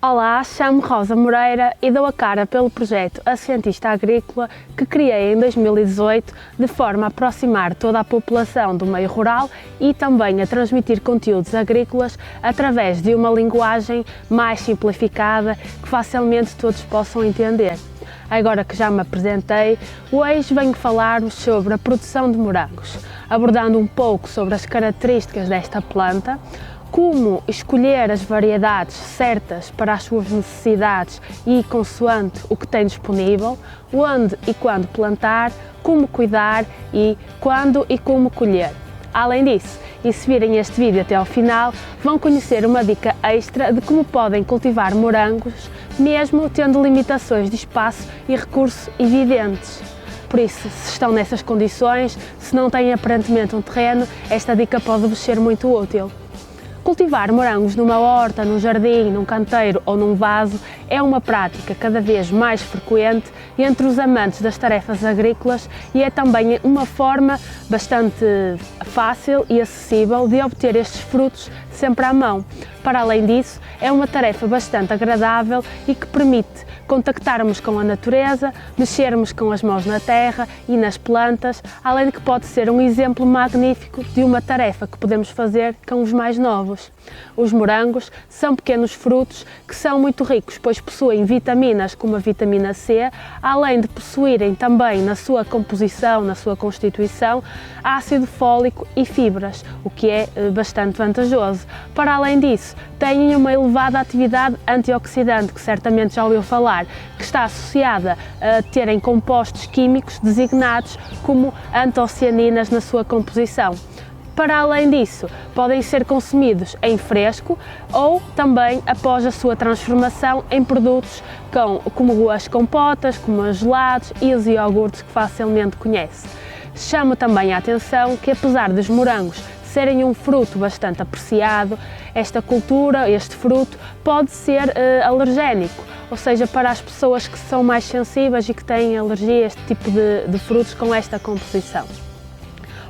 Olá, chamo-me Rosa Moreira e dou a cara pelo projeto A Cientista Agrícola que criei em 2018 de forma a aproximar toda a população do meio rural e também a transmitir conteúdos agrícolas através de uma linguagem mais simplificada que facilmente todos possam entender. Agora que já me apresentei, hoje venho falar-vos sobre a produção de morangos, abordando um pouco sobre as características desta planta, como escolher as variedades certas para as suas necessidades e consoante o que tem disponível, onde e quando plantar, como cuidar e quando e como colher. Além disso, e se virem este vídeo até ao final, vão conhecer uma dica extra de como podem cultivar morangos, mesmo tendo limitações de espaço e recursos evidentes. Por isso, se estão nessas condições, se não têm aparentemente um terreno, esta dica pode-vos ser muito útil. Cultivar morangos numa horta, num jardim, num canteiro ou num vaso é uma prática cada vez mais frequente entre os amantes das tarefas agrícolas e é também uma forma bastante fácil e acessível de obter estes frutos sempre à mão. Para além disso, é uma tarefa bastante agradável e que permite contactarmos com a natureza, mexermos com as mãos na terra e nas plantas, além de que pode ser um exemplo magnífico de uma tarefa que podemos fazer com os mais novos. Os morangos são pequenos frutos que são muito ricos, pois possuem vitaminas como a vitamina C, além de possuírem também na sua composição, na sua constituição, ácido fólico e fibras, o que é bastante vantajoso. Para além disso, têm uma elevada atividade antioxidante, que certamente já ouviu falar, que está associada a terem compostos químicos designados como antocianinas na sua composição. Para além disso, podem ser consumidos em fresco ou também após a sua transformação em produtos como as compotas, como os gelados e os iogurtes que facilmente conhece. Chamo também a atenção que, apesar dos morangos serem um fruto bastante apreciado, esta cultura, este fruto, pode ser alergénico, ou seja, para as pessoas que são mais sensíveis e que têm alergia a este tipo de frutos com esta composição.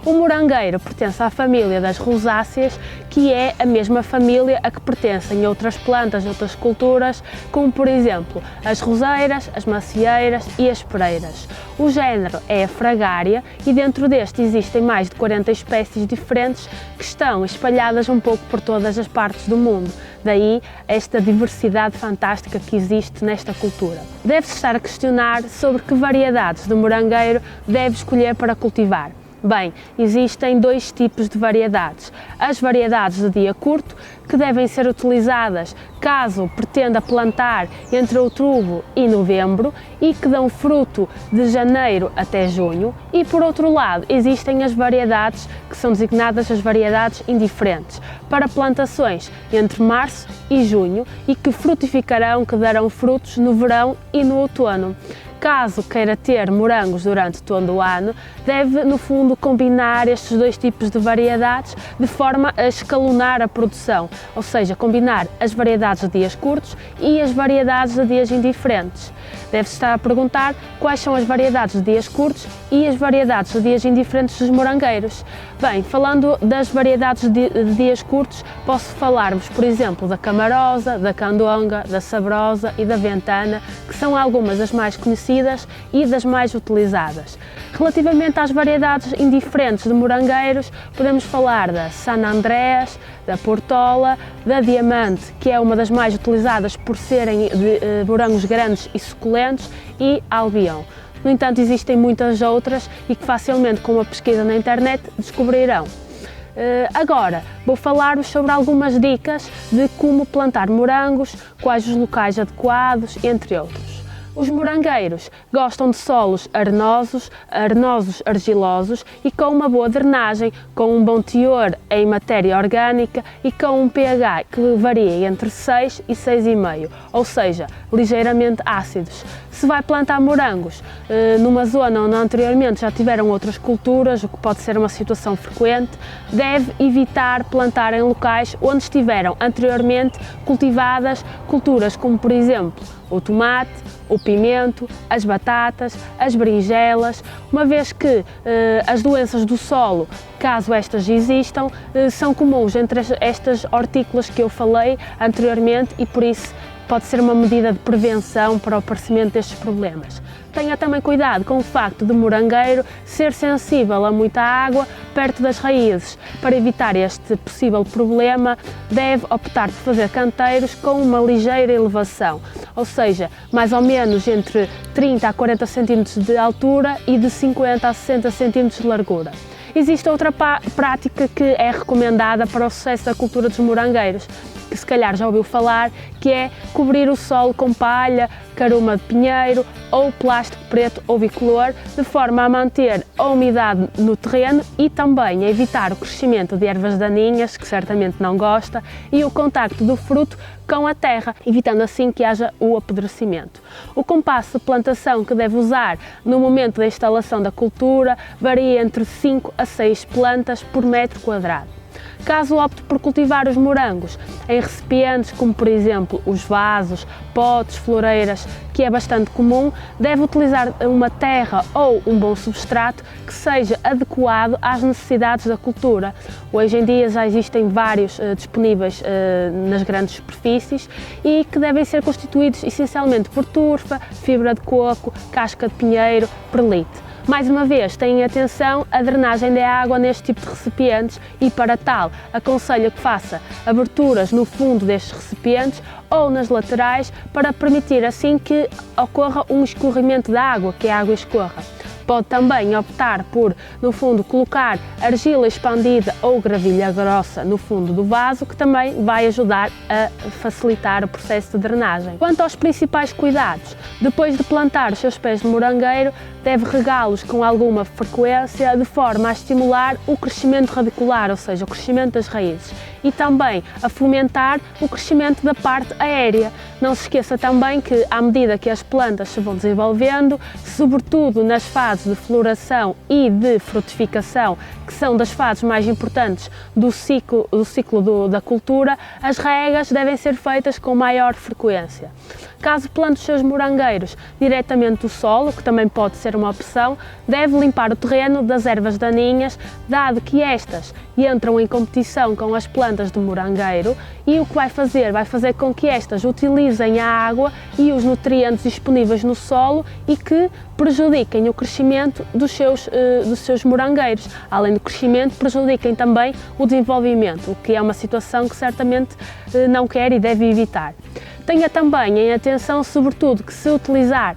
O morangueiro pertence à família das rosáceas, que é a mesma família a que pertencem outras plantas, outras culturas, como por exemplo as roseiras, as macieiras e as pereiras. O género é a Fragária e dentro deste existem mais de 40 espécies diferentes que estão espalhadas um pouco por todas as partes do mundo. Daí esta diversidade fantástica que existe nesta cultura. Deve-se estar a questionar sobre que variedades de morangueiro deve escolher para cultivar. Bem, existem dois tipos de variedades. As variedades de dia curto, que devem ser utilizadas caso pretenda plantar entre outubro e novembro e que dão fruto de janeiro até junho. E por outro lado, existem as variedades que são designadas as variedades indiferentes, para plantações entre março e junho e que frutificarão, que darão frutos no verão e no outono. Caso queira ter morangos durante todo o ano, deve, no fundo, combinar estes dois tipos de variedades de forma a escalonar a produção, ou seja, combinar as variedades de dias curtos e as variedades de dias indiferentes. Deve-se estar a perguntar quais são as variedades de dias curtos e as variedades de dias indiferentes dos morangueiros. Bem, falando das variedades de dias curtos, posso falar-vos, por exemplo, da Camarosa, da Candonga, da Sabrosa e da Ventana, que são algumas das mais conhecidas e das mais utilizadas. Relativamente às variedades indiferentes de morangueiros, podemos falar da San Andreas, da Portola, da Diamante, que é uma das mais utilizadas por serem de morangos grandes e suculentos, e Albion. No entanto, existem muitas outras e que facilmente com uma pesquisa na internet descobrirão. Agora vou falar-vos sobre algumas dicas de como plantar morangos, quais os locais adequados, entre outros. Os morangueiros gostam de solos arenosos, argilosos e com uma boa drenagem, com um bom teor em matéria orgânica e com um pH que varia entre 6 e 6,5, ou seja, ligeiramente ácidos. Se vai plantar morangos numa zona onde anteriormente já tiveram outras culturas, o que pode ser uma situação frequente, deve evitar plantar em locais onde estiveram anteriormente cultivadas culturas como, por exemplo, o tomate, o pimento, as batatas, as berinjelas, uma vez que as doenças do solo, caso estas existam, são comuns entre estas hortícolas que eu falei anteriormente e por isso pode ser uma medida de prevenção para o aparecimento destes problemas. Tenha também cuidado com o facto do morangueiro ser sensível a muita água perto das raízes. Para evitar este possível problema, deve optar por fazer canteiros com uma ligeira elevação, ou seja, mais ou menos entre 30 a 40 cm de altura e de 50 a 60 cm de largura. Existe outra prática que é recomendada para o sucesso da cultura dos morangueiros, que se calhar já ouviu falar, que é cobrir o solo com palha, caruma de pinheiro ou plástico preto ou bicolor, de forma a manter a umidade no terreno e também a evitar o crescimento de ervas daninhas, que certamente não gosta, e o contacto do fruto com a terra, evitando assim que haja o apodrecimento. O compasso de plantação que deve usar no momento da instalação da cultura varia entre 5 a 6 plantas por metro quadrado. Caso opte por cultivar os morangos em recipientes como, por exemplo, os vasos, potes, floreiras, que é bastante comum, deve utilizar uma terra ou um bom substrato que seja adequado às necessidades da cultura. Hoje em dia já existem vários disponíveis nas grandes superfícies e que devem ser constituídos essencialmente por turfa, fibra de coco, casca de pinheiro, perlite. Mais uma vez, tenham atenção à drenagem da água neste tipo de recipientes e, para tal, aconselho que faça aberturas no fundo destes recipientes ou nas laterais para permitir assim que ocorra um escorrimento da água, que a água escorra. Pode também optar por, no fundo, colocar argila expandida ou gravilha grossa no fundo do vaso, que também vai ajudar a facilitar o processo de drenagem. Quanto aos principais cuidados, depois de plantar os seus pés de morangueiro, deve regá-los com alguma frequência, de forma a estimular o crescimento radicular, ou seja, o crescimento das raízes, e também a fomentar o crescimento da parte aérea. Não se esqueça também que, à medida que as plantas se vão desenvolvendo, sobretudo nas fases de floração e de frutificação, que são das fases mais importantes do ciclo da cultura, as regas devem ser feitas com maior frequência. Caso plante os seus morangueiros diretamente do solo, que também pode ser uma opção, deve limpar o terreno das ervas daninhas, dado que estas entram em competição com as plantas de morangueiro, e o que vai fazer com que estas utilizem a água e os nutrientes disponíveis no solo e que prejudiquem o crescimento dos seus morangueiros. Além do crescimento, prejudiquem também o desenvolvimento, o que é uma situação que certamente não quer e deve evitar. Tenha também em atenção, sobretudo, que se utilizar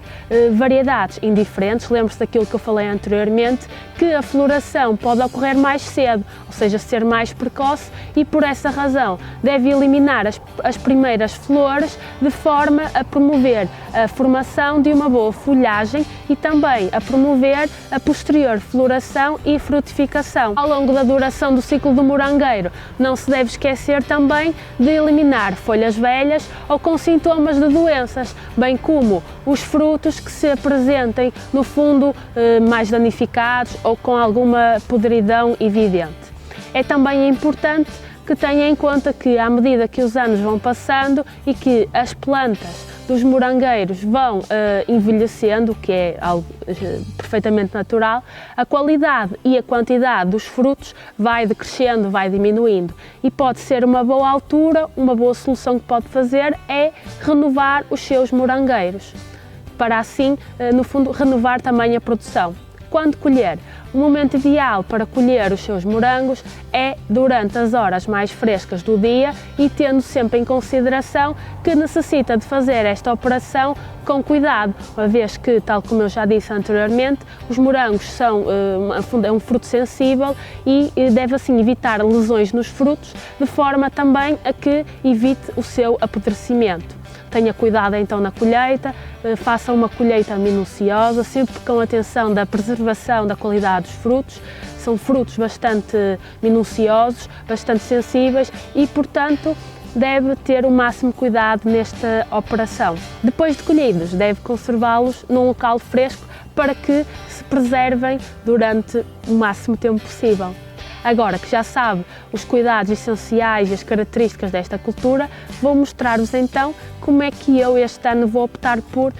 variedades indiferentes, lembre-se daquilo que eu falei anteriormente, que a floração pode ocorrer mais cedo, ou seja, ser mais precoce, e por essa razão deve eliminar as primeiras flores de forma a promover a formação de uma boa folhagem e também a promover a posterior floração e frutificação. Ao longo da duração do ciclo do morangueiro, não se deve esquecer também de eliminar folhas velhas ou com sintomas de doenças, bem como os frutos que se apresentem no fundo mais danificados ou com alguma podridão evidente. É também importante que tenha em conta que, à medida que os anos vão passando e que as plantas dos morangueiros vão envelhecendo, o que é algo perfeitamente natural, a qualidade e a quantidade dos frutos vai decrescendo, vai diminuindo, e pode ser uma boa altura, uma boa solução que pode fazer é renovar os seus morangueiros, para assim, no fundo, renovar também a produção. Quando colher? O momento ideal para colher os seus morangos é durante as horas mais frescas do dia e tendo sempre em consideração que necessita de fazer esta operação com cuidado, uma vez que, tal como eu já disse anteriormente, os morangos são um fruto sensível e deve assim evitar lesões nos frutos, de forma também a que evite o seu apodrecimento. Tenha cuidado então na colheita, faça uma colheita minuciosa, sempre com atenção da preservação da qualidade dos frutos. São frutos bastante minuciosos, bastante sensíveis e, portanto, deve ter o máximo cuidado nesta operação. Depois de colhidos, deve conservá-los num local fresco para que se preservem durante o máximo tempo possível. Agora que já sabe os cuidados essenciais e as características desta cultura, vou mostrar-vos então como é que eu este ano vou optar por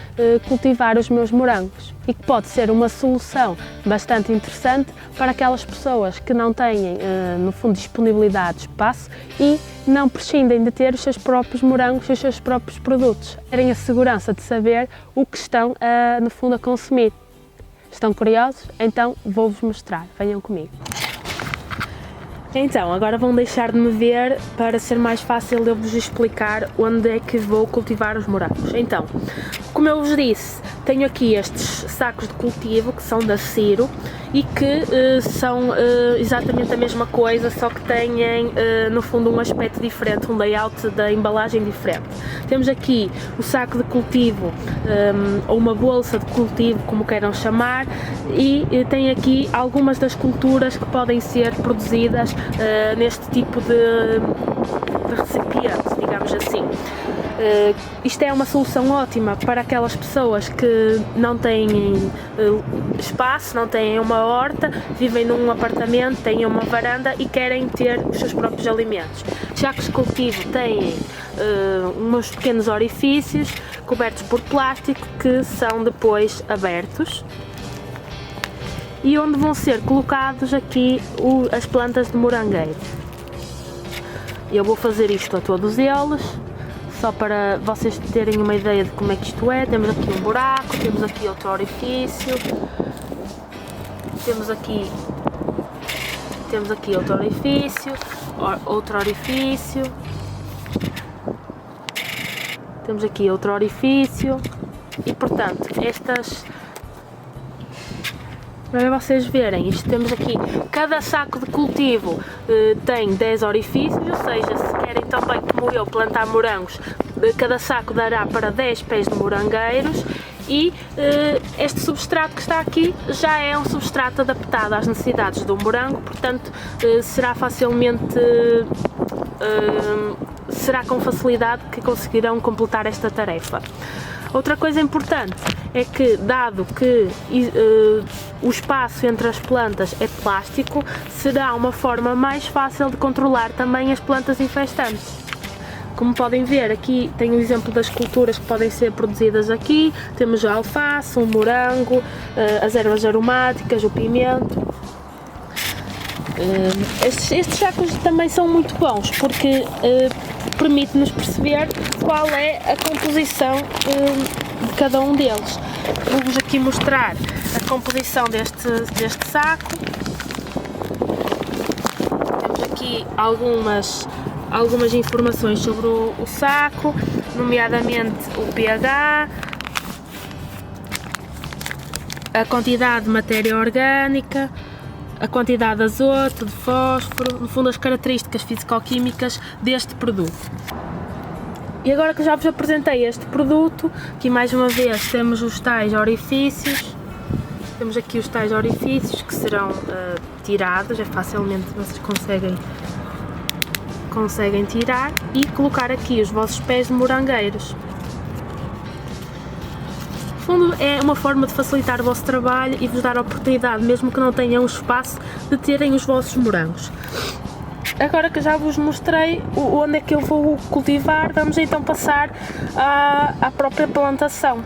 cultivar os meus morangos e que pode ser uma solução bastante interessante para aquelas pessoas que não têm, no fundo, disponibilidade de espaço e não prescindem de ter os seus próprios morangos e os seus próprios produtos. Terem a segurança de saber o que estão, no fundo, a consumir. Estão curiosos? Então vou-vos mostrar. Venham comigo. Então, agora vão deixar de me ver para ser mais fácil eu vos explicar onde é que vou cultivar os morangos. Então, como eu vos disse, tenho aqui estes sacos de cultivo que são da Ciro e que são exatamente a mesma coisa, só que têm no fundo um aspecto diferente, um layout da embalagem diferente. Temos aqui o saco de cultivo, ou uma bolsa de cultivo, como queiram chamar, e tem aqui algumas das culturas que podem ser produzidas neste tipo de recipiente, digamos assim. Isto é uma solução ótima para aquelas pessoas que não têm espaço, não têm uma horta, vivem num apartamento, têm uma varanda e querem ter os seus próprios alimentos. Já que os cultivos têm uns pequenos orifícios cobertos por plástico que são depois abertos e onde vão ser colocados aqui as plantas de morangueiro. Eu vou fazer isto a todos eles, só para vocês terem uma ideia de como é que isto é. Temos aqui um buraco, temos aqui outro orifício, temos aqui outro orifício, temos aqui outro orifício e, portanto, para vocês verem, isto temos aqui, cada saco de cultivo tem 10 orifícios, ou seja, se querem também, como eu, plantar morangos, cada saco dará para 10 pés de morangueiros e este substrato que está aqui já é um substrato adaptado às necessidades do morango, portanto será com facilidade que conseguirão completar esta tarefa. Outra coisa importante é que, dado que o espaço entre as plantas é plástico, será uma forma mais fácil de controlar também as plantas infestantes. Como podem ver, aqui tem o exemplo das culturas que podem ser produzidas aqui. Temos a alface, o morango, as ervas aromáticas, o pimento. Estes sacos também são muito bons porque permite-nos perceber qual é a composição de cada um deles. Vou-vos aqui mostrar a composição deste saco. Temos aqui algumas informações sobre o saco, nomeadamente o pH, a quantidade de matéria orgânica, a quantidade de azoto, de fósforo, no fundo as características físico-químicas deste produto. E agora que já vos apresentei este produto, aqui mais uma vez temos os tais orifícios, temos aqui os tais orifícios que serão tirados, facilmente vocês conseguem tirar e colocar aqui os vossos pés de morangueiros. No fundo é uma forma de facilitar o vosso trabalho e vos dar a oportunidade, mesmo que não tenham espaço, de terem os vossos morangos. Agora que já vos mostrei onde é que eu vou cultivar, vamos então passar à própria plantação.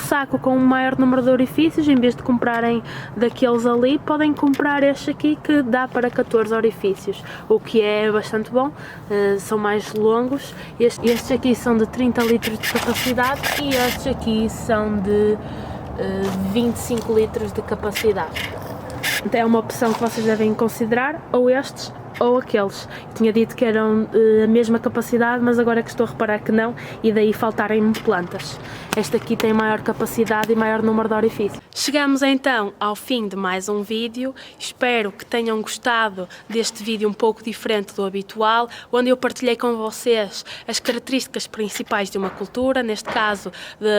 Saco com um maior número de orifícios, em vez de comprarem daqueles ali, podem comprar este aqui que dá para 14 orifícios, o que é bastante bom, são mais longos. Estes aqui são de 30 litros de capacidade e estes aqui são de 25 litros de capacidade. é uma opção que vocês devem considerar, ou estes ou aqueles. Eu tinha dito que eram a mesma capacidade, mas agora é que estou a reparar que não, e daí faltarem-me plantas. Este aqui tem maior capacidade e maior número de orifícios. Chegamos então ao fim de mais um vídeo. Espero que tenham gostado deste vídeo um pouco diferente do habitual, onde eu partilhei com vocês as características principais de uma cultura, neste caso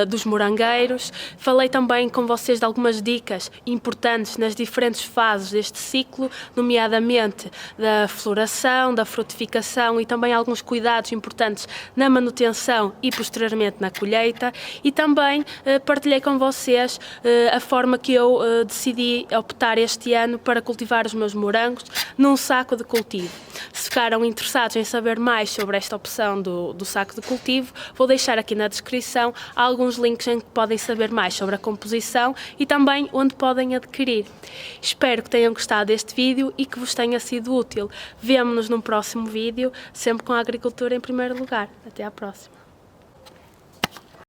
dos morangueiros. Falei também com vocês de algumas dicas importantes nas diferentes fases deste ciclo, nomeadamente da floração, da frutificação e também alguns cuidados importantes na manutenção e posteriormente na colheita. E também partilhei com vocês a forma que eu decidi optar este ano para cultivar os meus morangos num saco de cultivo. Se ficaram interessados em saber mais sobre esta opção do saco de cultivo, vou deixar aqui na descrição alguns links em que podem saber mais sobre a composição e também onde podem adquirir. Espero que tenham gostado deste vídeo e que vos tenha sido útil. Vemo-nos num próximo vídeo, sempre com a agricultura em primeiro lugar. Até à próxima!